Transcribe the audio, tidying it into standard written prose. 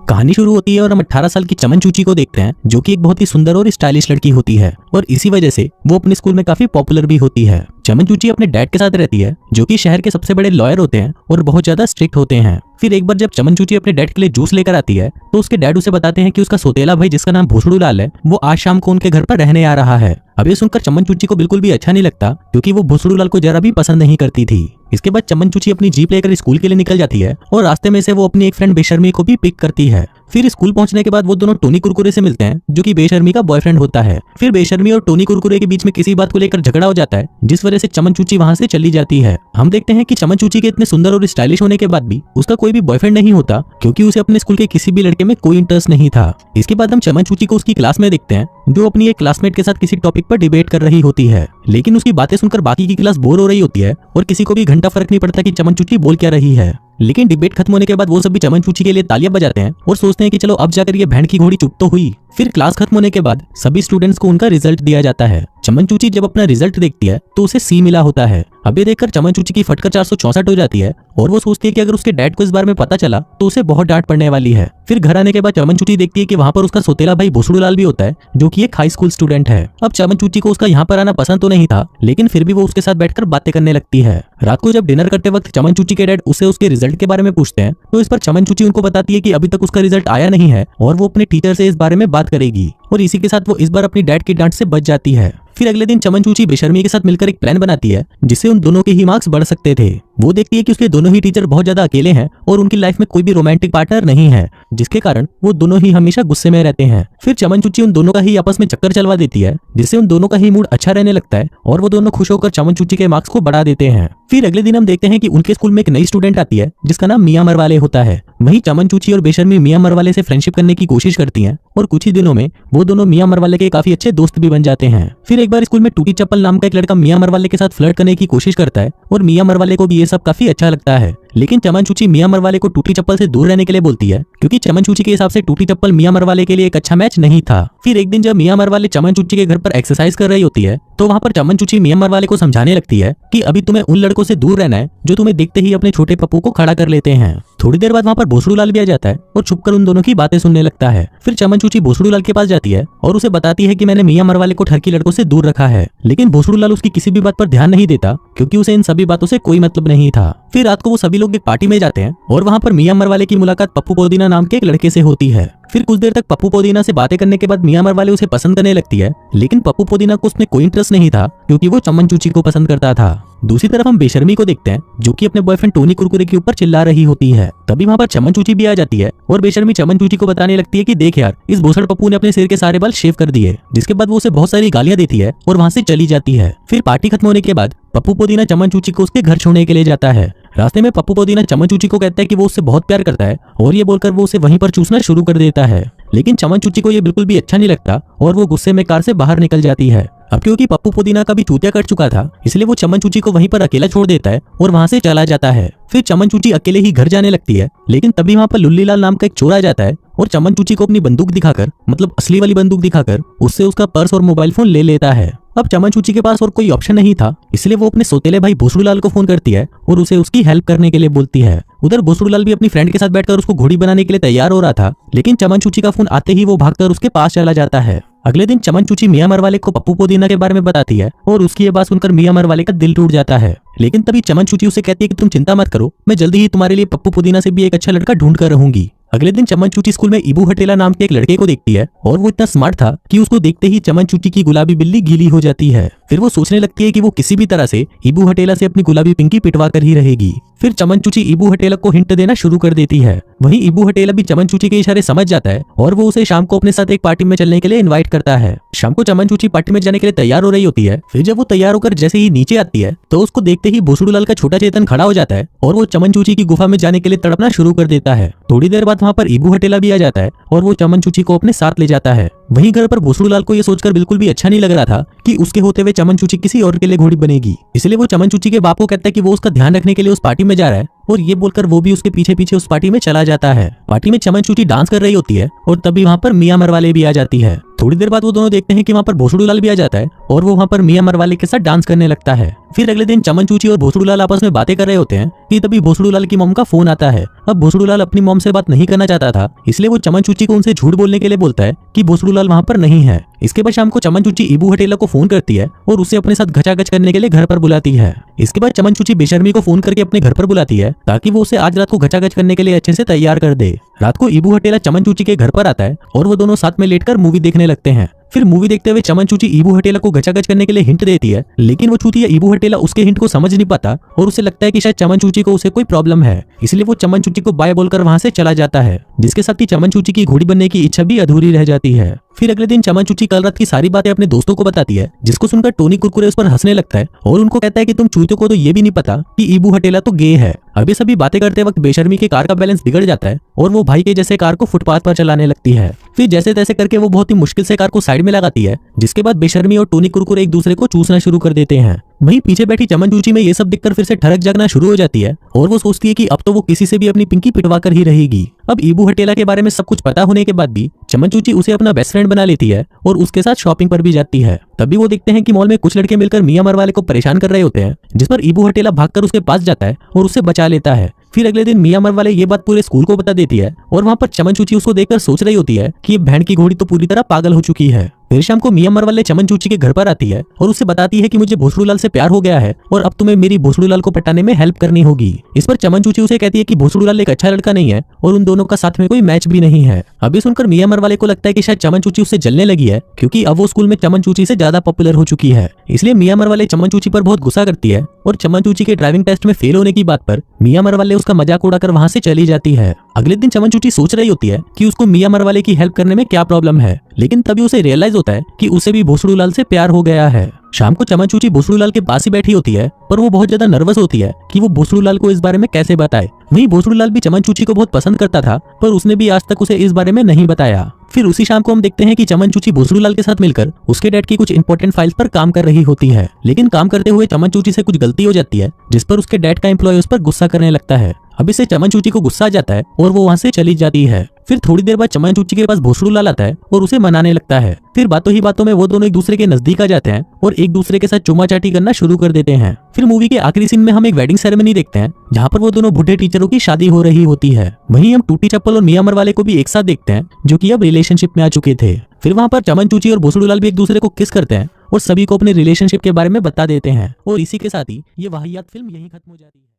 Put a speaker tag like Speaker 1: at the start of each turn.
Speaker 1: कहानी शुरू होती है और हम 18 साल की चमन चूची को देखते हैं, जो कि एक बहुत ही सुंदर और स्टाइलिश लड़की होती है और इसी वजह से वो अपने स्कूल में काफी पॉपुलर भी होती है। चमन चूची अपने डैड के साथ रहती है, जो कि शहर के सबसे बड़े लॉयर होते हैं और बहुत ज्यादा स्ट्रिक्ट होते हैं। फिर एक बार जब चमन चूची अपने डैड के लिए जूस लेकर आती है, तो उसके डैड उसे बताते हैं कि उसका सोतेला भाई, जिसका नाम भोसड़ू लाल है, वो आज शाम को उनके घर पर रहने आ रहा है। अब ये सुनकर चमन चूची को बिल्कुल भी अच्छा नहीं लगता, क्योंकि वो भोसड़ू लाल को जरा भी पसंद नहीं करती थी। इसके बाद चमन चूची अपनी जीप लेकर स्कूल के लिए निकल जाती है और रास्ते में से वो अपनी एक फ्रेंड बेशर्मी को भी पिक करती है। फिर स्कूल पहुंचने के बाद वो दोनों टोनी कुरकुरे से मिलते हैं, जो कि बेशर्मी का बॉयफ्रेंड होता है। फिर बेशर्मी और टोनी कुरकुरे के बीच में किसी बात को लेकर झगड़ा हो जाता है, जिस वजह से चमन चूची वहां से चली जाती है। हम देखते हैं कि चमन चूची के इतने सुंदर और स्टाइलिश होने के बाद भी उसका कोई भी बॉयफ्रेंड नहीं होता, क्योंकि उसे अपने स्कूल के किसी भी लड़के में कोई इंटरेस्ट नहीं था। इसके बाद हम चमन चूची को उसकी क्लास में देखते हैं, जो अपनी एक क्लासमेट के साथ किसी टॉपिक पर डिबेट कर रही होती है। लेकिन उसकी बातें सुनकर बाकी की क्लास बोर हो रही होती है और किसी को भी घंटा फर्क नहीं पड़ता कि चमन चूची बोल क्या रही है। लेकिन डिबेट खत्म होने के बाद वो सभी चमन चूची के लिए तालियां बजाते हैं और सोचते हैं कि चलो अब जाकर ये भेड़ की घोड़ी चुप तो हुई। फिर क्लास खत्म होने के बाद सभी स्टूडेंट्स को उनका रिजल्ट दिया जाता है। चमन चूची जब अपना रिजल्ट देखती है तो उसे सी मिला होता है। अब ये देखकर चमन चूची की फटकर 464 हो जाती है और वो सोचती है कि अगर उसके डैड को इस बारे में पता चला तो उसे बहुत डांट पड़ने वाली है। फिर घर आने के बाद चमन चूची देखती है कि वहाँ पर उसका सोतेला भाई भोसड़ू लाल भी होता है, जो कि एक हाई स्कूल स्टूडेंट है। अब चमन चूची को उसका यहाँ पर आना पसंद तो नहीं था, लेकिन फिर भी वो उसके साथ बैठकर बातें करने लगती है। रात को जब डिनर करते वक्त चमन चूची के डैड उससे उसके रिजल्ट के बारे में पूछते हैं, तो इस पर चमन चूची उनको बताती है कि अभी तक उसका रिजल्ट आया नहीं है और वो अपने टीचर से इस बारे में बात करेगी। और इसी के साथ वो इस बार अपनी डैड की डांट से बच जाती है। फिर अगले दिन चमन चूची बेशर्मी के साथ मिलकर एक प्लान बनाती है, जिससे उन दोनों के ही मार्क्स बढ़ सकते थे। वो देखती है कि उसके दोनों ही टीचर बहुत ज्यादा अकेले हैं और उनकी लाइफ में कोई भी रोमांटिक पार्टनर नहीं है, जिसके कारण वो दोनों ही हमेशा गुस्से में रहते हैं। फिर चमन चूची उन दोनों का ही आपस में चक्कर चलवा देती है, जिससे उन दोनों का ही मूड अच्छा रहने लगता है और वो दोनों खुश होकर चमन चूची के मार्क्स को बढ़ा देते हैं। फिर अगले दिन हम देखते हैं कि उनके स्कूल में एक नई स्टूडेंट आती है, जिसका नाम मियां मरवाले होता है। वहीं चमन चूची और बेशर्मी मियां मरवाले से फ्रेंडशिप करने की कोशिश करती हैं और कुछ ही दिनों में वो दोनों मियां मरवाले के काफी अच्छे दोस्त भी बन जाते हैं। फिर एक बार स्कूल में टूटी चप्पल नाम का एक लड़का मियां मरवाले के साथ फ्लर्ट करने की कोशिश करता है और मियां मरवाले को भी ये सब काफी अच्छा लगता है। लेकिन चमन चूची मियां मरवाले को टूटी चप्पल से दूर रहने के लिए बोलती है, क्योंकि चमन चूची के हिसाब से टूटी चप्पल मियां मरवाले के लिए एक अच्छा मैच नहीं था। फिर एक दिन जब मियां मरवाले चमन चूची के घर पर एक्सरसाइज कर रही होती है, तो वहाँ पर चमन चूची मियां मरवाले को समझाने लगती है कि अभी तुम्हें उन लड़कों से दूर रहना है जो तुम्हें देखते ही अपने छोटे पप्पू को खड़ा कर लेते हैं। थोड़ी देर बाद वहाँ पर भोसड़ू लाल भी आ जाता है और छुपकर उन दोनों की बातें सुनने लगता है। फिर चमन चूची भोसड़ू लाल के पास जाती है और उसे बताती है कि मैंने मियां मरवाले को ठरकी लड़कों से दूर रखा है। लेकिन भोसड़ू लाल उसकी किसी भी बात पर ध्यान नहीं देता, क्योंकि उसे इन सभी बातों से कोई मतलब नहीं था। फिर रात को वो सभी लोग एक पार्टी में जाते हैं और वहाँ पर मियां मरवाले की मुलाकात पप्पू पोदीना नाम के एक लड़के से होती है। फिर कुछ देर तक पप्पू पोदीना से बातें करने के बाद मियां मरवाले उसे पसंद करने लगती है, लेकिन पप्पू पोदीना को उसमें कोई इंटरेस्ट नहीं था, क्योंकि वो चमन चूची को पसंद करता था। दूसरी तरफ हम बेशर्मी को देखते हैं, जो कि अपने बॉयफ्रेंड टोनी कुरकुरे के ऊपर चिल्ला रही होती है। तभी वहाँ पर चमन चूची भी आ जाती है और बेशर्मी चमन चूची को बताने लगती है कि देख यार, इस भोसड़ पप्पू ने अपने सिर के सारे बाल शेव कर दिए। जिसके बाद वो उसे बहुत सारी गालियां देती है और वहाँ से चली जाती है। फिर पार्टी खत्म होने के बाद पप्पू पोदीना चमन चूची को उसके घर छोड़ने के लिए जाता है। रास्ते में पप्पू पोदीना चमन चूची को कहता है कि वो उससे बहुत प्यार करता है और ये बोलकर वो उसे वहीं पर चूसना शुरू कर देता है। लेकिन चमन चूची को ये बिल्कुल भी अच्छा नहीं लगता और वो गुस्से में कार से बाहर निकल जाती है। अब क्योंकि पप्पू पोदीना का भी चूतिया कट चुका था, इसलिए वो चमन चूची को वहीं पर अकेला छोड़ देता है और वहां से चला जाता है। फिर चमन चूची अकेले ही घर जाने लगती है, लेकिन तभी वहां पर लुल्ली लाल नाम का एक चोर आ जाता है और चमन चूची को अपनी बंदूक दिखाकर, मतलब असली वाली बंदूक दिखाकर, उससे उसका पर्स और मोबाइल फोन ले लेता है। अब चमन चूची के पास और कोई ऑप्शन नहीं था, इसलिए वो अपने सोतेले भाई भोसड़ू लाल को फोन करती है और उसे उसकी हेल्प करने के लिए बोलती है। उधर भोसड़ू लाल भी अपनी फ्रेंड के साथ बैठकर उसको घोड़ी बनाने के लिए तैयार हो रहा था, लेकिन चमन चूची का फोन आते ही वो भागकर उसके पास चला जाता है। अगले दिन चमन चूची मियां मरवाले को पप्पू पोदीना के बारे में बताती है और उसकी ये बात सुनकर मियां मरवाले का दिल टूट जाता है। लेकिन तभी चमन चूची उसे कहती है कि तुम चिंता मत करो, मैं जल्दी ही तुम्हारे लिए पप्पू पोदीना से भी एक अच्छा लड़का ढूंढ कर रहूंगी। अगले दिन चमन चूची स्कूल में इबू हटेला नाम के एक लड़के को देखती है और वो इतना स्मार्ट था कि उसको देखते ही चमन चूची की गुलाबी बिल्ली गीली हो जाती है। फिर वो सोचने लगती है कि वो किसी भी तरह से इबू हटेला से अपनी गुलाबी पिंकी पिटवा कर ही रहेगी। फिर चमन चूची इबू हटेला को हिंट देना शुरू कर देती है। वहीं इबू हटेला भी चमन चूची के इशारे समझ जाता है और वो उसे शाम को अपने साथ एक पार्टी में चलने के लिए इनवाइट करता है। शाम को चमन चूची पार्टी में जाने के लिए तैयार हो रही होती है। फिर जब वो तैयार होकर जैसे ही नीचे आती है, तो उसको देखते ही भोसड़ू लाल का छोटा चेतन खड़ा हो जाता है और वो चमन चूची की गुफा में जाने के लिए तड़पना शुरू कर देता है। थोड़ी देर बाद वहाँ पर इबू हटेला भी आ जाता है और वो चमन चूची को अपने साथ ले जाता है। वहीं घर पर भोसड़ू लाल को ये सोचकर बिल्कुल भी अच्छा नहीं लग रहा था कि उसके होते हुए चमन चूची किसी और के लिए घोड़ी बनेगी, इसलिए वो चमन चूची के बाप को कहता है कि वो उसका ध्यान रखने के लिए उस पार्टी में जा रहा है और ये बोलकर वो भी उसके पीछे पीछे उस पार्टी में चला जाता है। पार्टी में चमन चूची डांस कर रही होती है और तभी वहाँ पर मियां मरवाले भी आ जाती है। थोड़ी देर बाद वो दोनों देखते हैं कि वहाँ पर भोसड़ूलाल भी आ जाता है और वो वहाँ पर मियां मरवाले के साथ डांस करने लगता है। फिर अगले दिन चमन चूची और भोसड़ूलाल आपस में बातें कर रहे होते हैं कि तभी भोसड़ूलाल की मॉम का फोन आता है। अब भोसड़ूलाल अपनी मॉम से बात नहीं करना चाहता था, इसलिए वो चमन चूची को उनसे झूठ बोलने के लिए बोलता है कि भोसड़ूलाल वहाँ पर नहीं है। इसके बाद शाम को चमन चूची ईबू हटेला को फोन करती है और उसे अपने साथ घचाघच करने के लिए घर पर बुलाती है। इसके बाद चमन चूची बेशर्मी को फोन करके अपने घर पर बुलाती है ताकि वो उसे आज रात को घचाघच करने के लिए अच्छे से तैयार कर दे। रात को ईबू हटेला चमन चूची के घर पर आता है और वो दोनों साथ में लेटकर मूवी देखने लगते हैं। फिर मूवी देखते हुए चमन चूची ईबू हटेला को घचाघच करने के लिए हिंट देती है, लेकिन वो चूतिया ईबू हटेला उसके हिंट को समझ नहीं पाता और उसे लगता है कि शायद चमन चूची को उसे कोई प्रॉब्लम है, इसलिए वो चमन चूची को बाय बोलकर वहां से चला जाता है, जिसके साथ ही चमन चूची की घोड़ी बनने की इच्छा भी अधूरी रह जाती है। फिर अगले दिन चमन चूची कल रात की सारी बातें अपने दोस्तों को बताती है, जिसको सुनकर टोनी कुरकुरे उस पर हंसने लगता है और उनको कहता है कि तुम चूतियों को तो ये भी नहीं पता कि ईबू हटेला तो गे है। अभी सभी बातें करते वक्त बेशर्मी के कार का बैलेंस बिगड़ जाता है और वो भाई के जैसे कार को फुटपाथ पर चलाने लगती है। फिर जैसे तैसे करके वो बहुत ही मुश्किल से कार को साइड में लगाती है, जिसके बाद बेशर्मी और टोनी कुरकुरे एक दूसरे को चूसना शुरू कर देते हैं। वहीं पीछे बैठी चमन चूची में ये सब दिखकर फिर से ठरक जागना शुरू हो जाती है और वो सोचती है कि अब तो वो किसी से भी अपनी पिंकी पिटवा कर ही रहेगी। अब ईबू हटेला के बारे में सब कुछ पता होने के बाद भी चमन चूची उसे अपना बेस्ट फ्रेंड बना लेती है और उसके साथ शॉपिंग पर भी जाती है। तभी वो देखते हैं कि मॉल में कुछ लड़के मिलकर मियां मरवाले को परेशान कर रहे होते हैं, जिस पर ईबू हटेला भागकर उसके पास जाता है और उसे बचा लेता है। फिर अगले दिन मियां मरवाले ये बात पूरे स्कूल को बता देती है और वहाँ पर चमन चूची उसको देखकर सोच रही होती है कि ये बहन की घोड़ी तो पूरी तरह पागल हो चुकी है। फिर शाम को मियां मरवाले चमन चूची के घर पर आती है और उसे बताती है कि मुझे भोसड़ूलाल से प्यार हो गया है और अब तुम्हें मेरी भोसड़ूलाल को पटाने में हेल्प करनी होगी। इस पर चमन चूची उसे कहती है कि भोसड़ूलाल एक अच्छा लड़का नहीं है और उन दोनों का साथ में कोई मैच भी नहीं है। अभी सुनकर मियां मरवाले को लगता है कि शायद चमन चूची उससे जलने लगी है, क्योंकि अब वो स्कूल में चमन चूची से ज्यादा पॉपुलर हो चुकी है। इसलिए मियां मरवाले चमन चूची पर बहुत गुस्सा करती है और चमन चूची के ड्राइविंग टेस्ट में फेल होने की बात पर मियां मरवाले उसका मजाक उड़ाकर वहां से चली जाती है। अगले दिन चमन चूची सोच रही होती है कि उसको मियां मरवाले की हेल्प करने में क्या प्रॉब्लम है, लेकिन तभी उसे रियलाइज होता है कि उसे भी भोसड़ूलाल से प्यार हो गया है। शाम को चमन चूची भोसड़ूलाल के पास ही बैठी होती है, पर वो बहुत ज्यादा नर्वस होती है कि वो भोसड़ूलाल को इस बारे में कैसे बताए। वहीं भोसड़ूलाल भी चमन चूची को बहुत पसंद करता था, पर उसने भी आज तक उसे इस बारे में नहीं बताया। फिर उसी शाम को हम देखते हैं कि चमन चूची भोसड़ूलाल के साथ मिलकर उसके डैड की कुछ इंपॉर्टेंट फाइल्स पर काम कर रही होती है, लेकिन काम करते हुए चमन चूची से कुछ गलती हो जाती है, जिस पर उसके डैड का एम्प्लॉय उस पर गुस्सा करने लगता है। अब इससे चमन चूची को गुस्सा आ जाता है और वो वहां से चली जाती है। फिर थोड़ी देर बाद चमन चूची के पास भोसड़ूलाल आता है और उसे मनाने लगता है। फिर बातों ही बातों में वो दोनों एक दूसरे के नजदीक आ जाते हैं और एक दूसरे के साथ चुमा चाटी करना शुरू कर देते हैं। फिर मूवी के आखिरी सीन में हम एक वेडिंग सेरेमनी देखते हैं, जहाँ पर वो दोनों बूढ़े टीचरों की शादी हो रही होती है। वहीं हम टूटी चप्पल और मियां मरवाले को भी एक साथ देखते हैं, जो कि अब रिलेशनशिप में आ चुके थे। फिर वहाँ पर चमन चूची और भोसड़ूलाल भी एक दूसरे को किस करते हैं और सभी को अपने रिलेशनशिप के बारे में बता देते हैं और इसी के साथ ही ये वाहियात फिल्म यहीं खत्म हो जाती है।